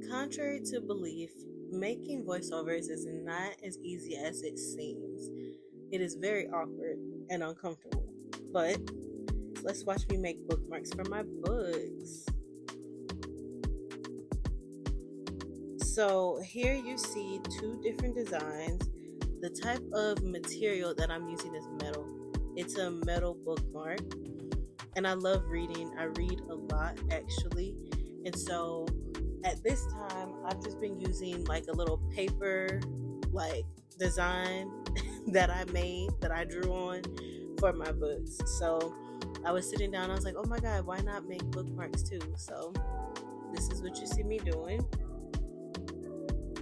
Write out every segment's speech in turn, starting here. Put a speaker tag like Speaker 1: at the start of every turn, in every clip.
Speaker 1: Contrary to belief, making voiceovers is not as easy as it seems. It is very awkward and uncomfortable. But let's watch me make bookmarks for my books. So here you see two different designs. The type of material that I'm using is metal. It's a metal bookmark. And I love reading. I read a lot actually. And so at this time, I've just been using like a little paper like design that I made, that I drew on for my books. So I was sitting down, I was like, oh my God, why not make bookmarks too? So this is what you see me doing.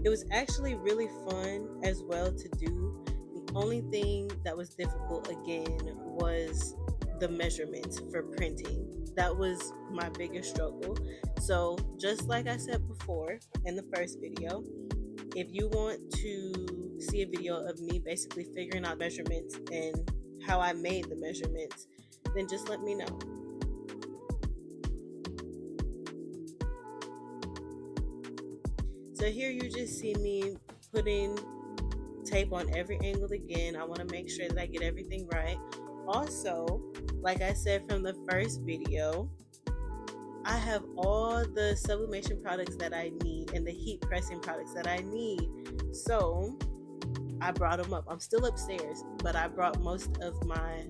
Speaker 1: It was actually really fun as well to do. The only thing that was difficult again was the measurements for printing. That was my biggest struggle. So just like I said before in the first video, if you want to see a video of me basically figuring out measurements and how I made the measurements, then just let me know. So here you just see me putting tape on every angle again. I want to make sure that I get everything right. Also, like I said from the first video, I have all the sublimation products that I need and the heat pressing products that I need. So I brought them up. I'm still upstairs, but I brought most of my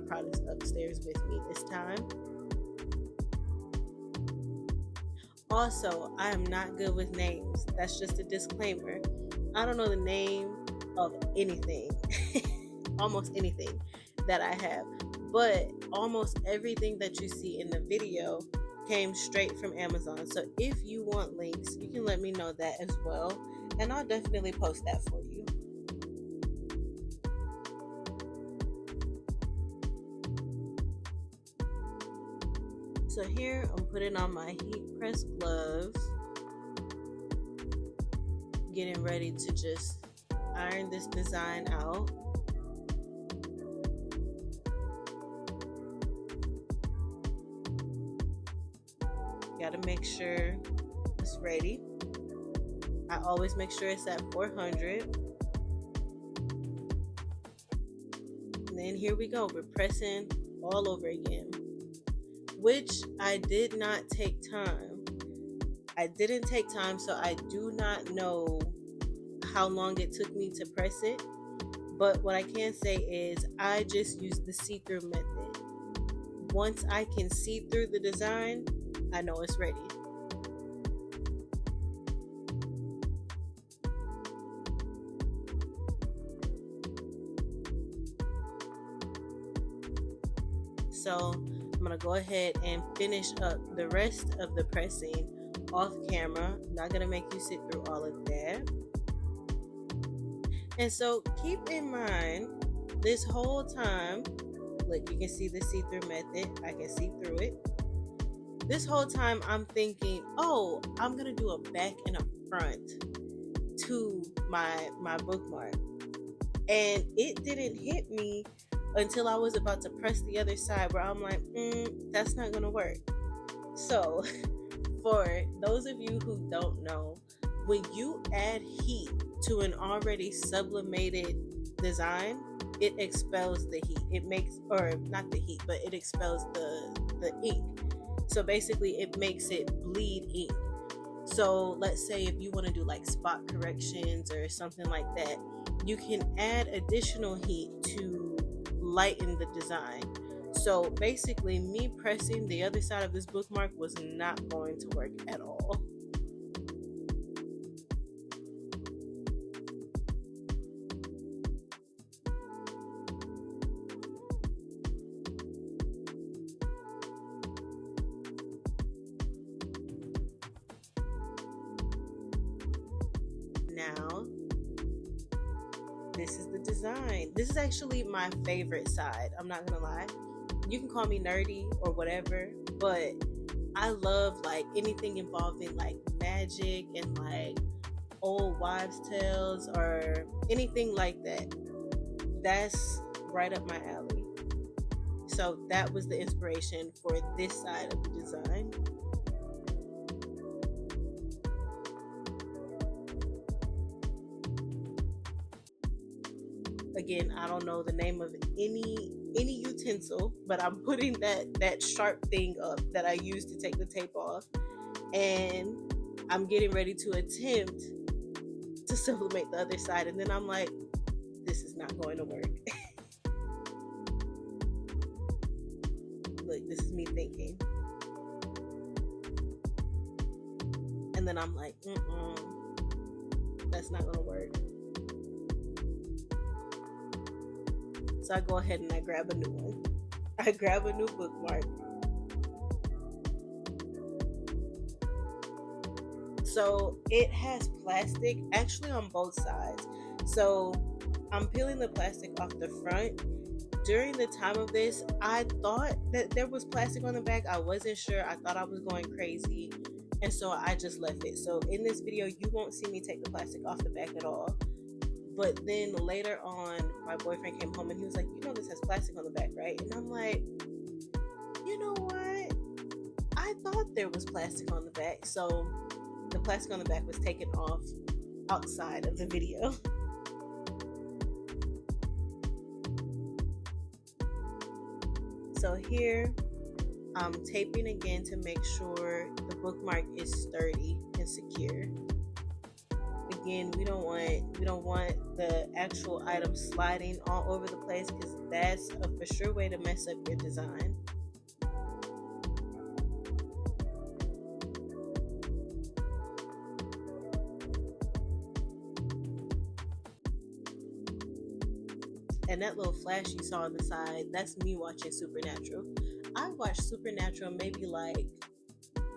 Speaker 1: products upstairs with me this time. Also, I am not good with names. That's just a disclaimer. I don't know the name of anything, almost anything that I have, but almost everything that you see in the video came straight from Amazon. So if you want links, you can let me know that as well, and I'll definitely post that for you. So here I'm putting on my heat press gloves, getting ready to just iron this design out. Got to make sure it's ready. I always make sure it's at 400. And then here we go. We're pressing all over again, which I did not take time. I didn't take time, so I do not know how long it took me to press it. But what I can say is I just used the see-through method. Once I can see through the design, I know it's ready. So I'm gonna go ahead and finish up the rest of the pressing off camera. I'm not gonna make you sit through all of that. And so keep in mind, this whole time, look, you can see the see-through method. I can see through it. This whole time I'm thinking, oh, I'm gonna do a back and a front to my bookmark. And it didn't hit me until I was about to press the other side, where I'm like, that's not gonna work. So for those of you who don't know, when you add heat to an already sublimated design, it expels the heat. It makes, or not the heat, but it expels the ink. So basically it makes it bleed ink. So let's say if you want to do like spot corrections or something like that, you can add additional heat to lighten the design. So basically me pressing the other side of this bookmark was not going to work at all. Now, this is the design. This is actually my favorite side. I'm not gonna lie. You can call me nerdy or whatever, but I love like anything involving like magic and like old wives' tales or anything like that. That's right up my alley. So that was the inspiration for this side of the design. again, I don't know the name of any utensil, but I'm putting that sharp thing up that I use to take the tape off, and I'm getting ready to attempt to sublimate the other side, and then I'm like, this is not going to work. Look, this is me thinking. And then I'm like, that's not gonna work. So I go ahead and I grab a new one. I grab a new bookmark. So it has plastic actually on both sides. So I'm peeling the plastic off the front. During the time of this, I thought that there was plastic on the back. I wasn't sure. I thought I was going crazy. And so I just left it. So in this video, you won't see me take the plastic off the back at all. But then later on, my boyfriend came home and he was like, you know, this has plastic on the back, right? And I'm like, you know what? I thought there was plastic on the back. So the plastic on the back was taken off outside of the video. So here, I'm taping again to make sure the bookmark is sturdy and secure. Again, we don't want the actual item sliding all over the place, because that's a for sure way to mess up your design. And that little flash you saw on the side, that's me watching Supernatural. I've watched Supernatural maybe like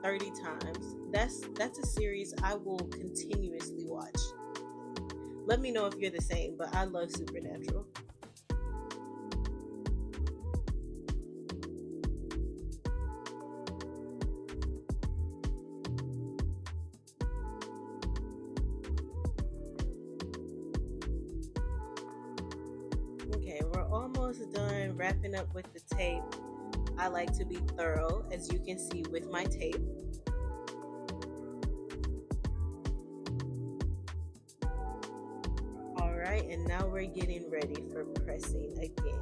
Speaker 1: 30 times. That's a series I will continuously watch. Let me know if you're the same, but I love Supernatural. Okay, we're almost done wrapping up with the tape. I like to be thorough, as you can see with my tape. Alright, and now we're getting ready for pressing again.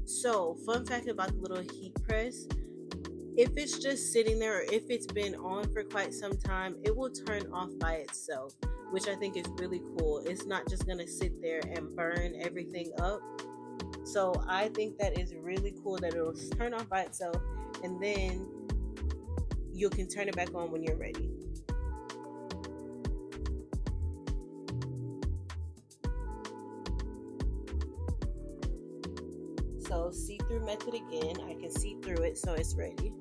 Speaker 1: So, fun fact about the little heat press, if it's just sitting there or if it's been on for quite some time, it will turn off by itself, which I think is really cool. It's not just gonna sit there and burn everything up. So I think that is really cool that it'll turn off by itself, and then you can turn it back on when you're ready. So see-through method again. I can see through it, so it's ready.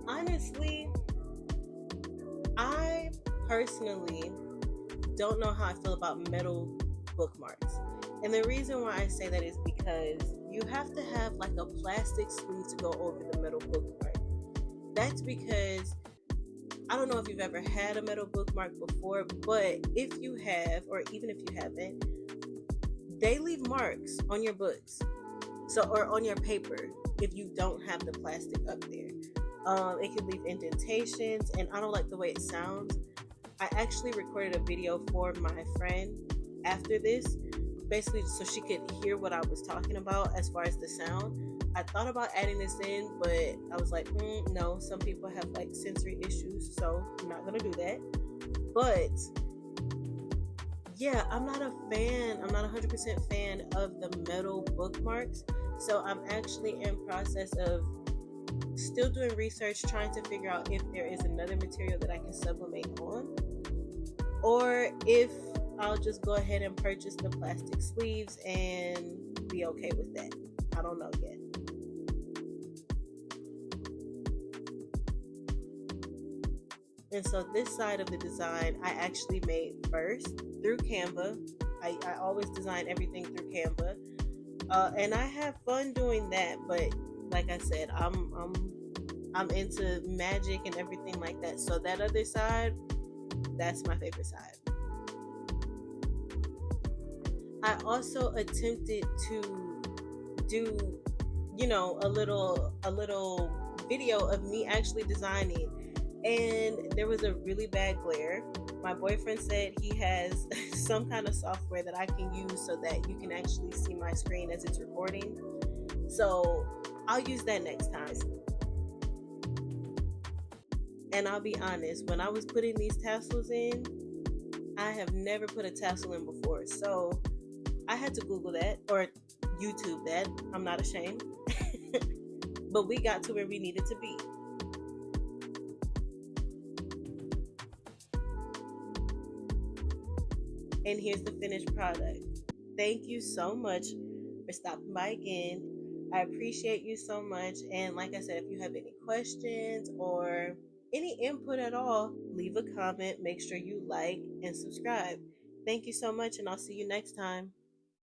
Speaker 1: Honestly, I personally don't know how I feel about metal bookmarks. And the reason why I say that is because you have to have like a plastic sleeve to go over the metal bookmark. That's because, I don't know if you've ever had a metal bookmark before, but if you have, or even if you haven't, they leave marks on your books, or on your paper if you don't have the plastic up there. It can leave indentations, and I don't like the way it sounds. I actually recorded a video for my friend after this, basically so she could hear what I was talking about as far as the sound. I thought about adding this in, but I was like, no, some people have like sensory issues, so I'm not gonna do that. But yeah, I'm not a 100% fan of the metal bookmarks. So I'm actually in process of still doing research, trying to figure out if there is another material that I can sublimate on, or if I'll just go ahead and purchase the plastic sleeves and be okay with that. I don't know yet. And so this side of the design I actually made first through Canva. I always design everything through Canva, and I have fun doing that. But like I said, I'm into magic and everything like that. So that other side, that's my favorite side. I also attempted to do, a little video of me actually designing and there was a really bad glare. My boyfriend said he has some kind of software that I can use so that you can actually see my screen as it's recording. So I'll use that next time. And I'll be honest, when I was putting these tassels in, I have never put a tassel in before. So I had to Google that or YouTube that. I'm not ashamed. But we got to where we needed to be. And here's the finished product. Thank you so much for stopping by again. I appreciate you so much. And like I said, if you have any questions or any input at all, leave a comment. Make sure you like and subscribe. Thank you so much, and I'll see you next time.